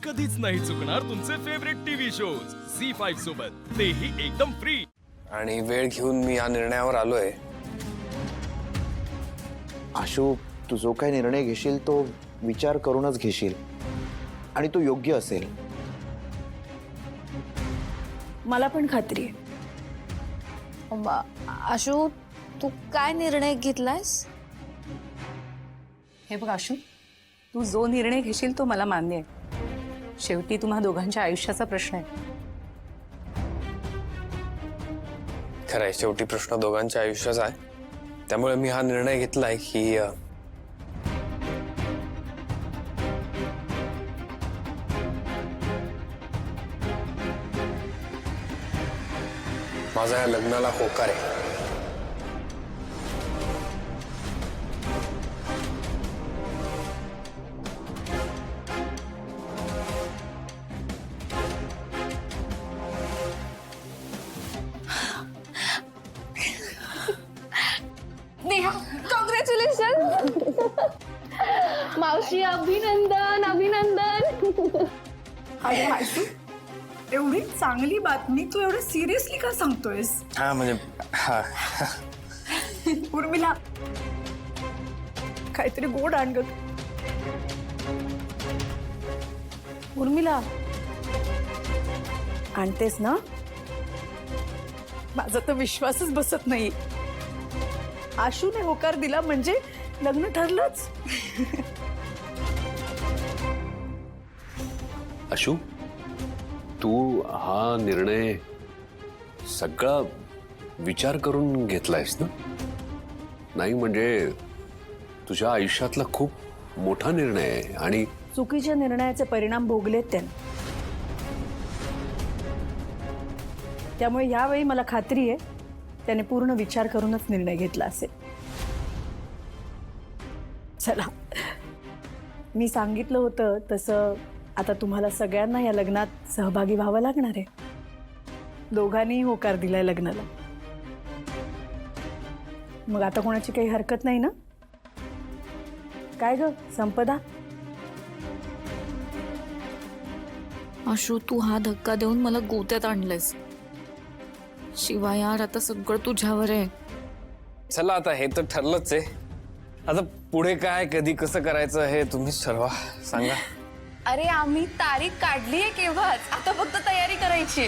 कधीच नाही चुकणार तुमचे फेवरेट टीव्ही शोज झी5 सोबत, तेही एकदम फ्री। आणि वेळ घेऊन मी या निर्णयावर आलोय। आशू, तू जो काही निर्णय घेशील तो विचार करूनच घेशील आणि तो योग्य असेल। मला पण खात्री आहे। आशू, तू काय निर्णय घेतलायस? हे बघ आशू, तू जो निर्णय घेशील तो मला मान्य आहे। शेवटी तुम्हा दोघांच्या आयुष्याचा प्रश्न आहे। खरंय, शेवटी प्रश्न दोघांच्या आयुष्याचा आहे। त्यामुळे मी हा निर्णय घेतलाय की माझा या लग्नाला होकार आहे। नेहा, कॉंग्रॅच्युलेशन। मावशी, अभिनंदन अभिनंदन। अरे आशू, एवढी चांगली बातमी तू एवढं सिरियसली का सांगतोयस? हा म्हणजे उर्मिला, काहीतरी गोड आण ग। उर्मिला, आणतेस ना? माझा तर विश्वासच बसत नाही। आशूने होकार दिला म्हणजे लग्न ठरलंच। आशू, तू हा निर्णय सगळा विचार करून घेतलायस ना? नाही म्हणजे तुझ्या आयुष्यातला खूप मोठा निर्णय आहे आणि चुकीच्या निर्णयाचे परिणाम भोगलेत त्याने। त्यामुळे यावेळी मला खात्री आहे त्याने पूर्ण विचार करूनच निर्णय घेतला असेल। चला, मी सांगितलं होतं तसं आता तुम्हाला सगळ्यांना या लग्नात सहभागी व्हावं लागणार आहे। दोघांनीही होकार दिलाय लग्नाला। मग आता कोणाची काही हरकत नाही ना? काय ग संपदा? आशू, तू हा धक्का देऊन मला गोत्यात आणलंयस। शिवाय यार, आता सगळं तुझ्यावर आहे। चला, आता हे तर ठरलंच आहे। आता पुढे काय, कधी कसं करायचं हे तुम्हीच ठरवा, सांगा। अरे आम्ही तारीख काढली आहे केव्हाच, आता फक्त तयारी करायची।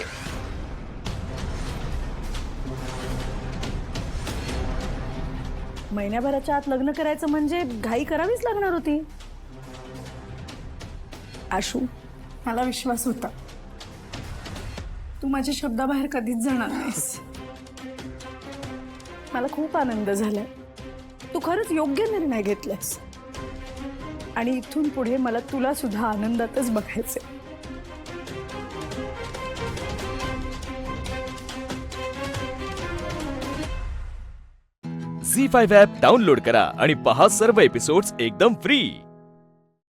महिन्याभराच्या आत लग्न करायचं म्हणजे घाई करावीच लागणार होती। आशू, मला विश्वास होता तू माझ्या शब्दाबाहेर कधीच जाणार नाहीस। मला खूप आनंद झालाय। तू खरंच योग्य निर्णय घेतलास आणि इथून पुढे मला तुला सुद्धा आनंदातच बघायचंय। झी5 ॲप डाउनलोड करा आणि पहा सर्व एपिसोड्स एकदम फ्री।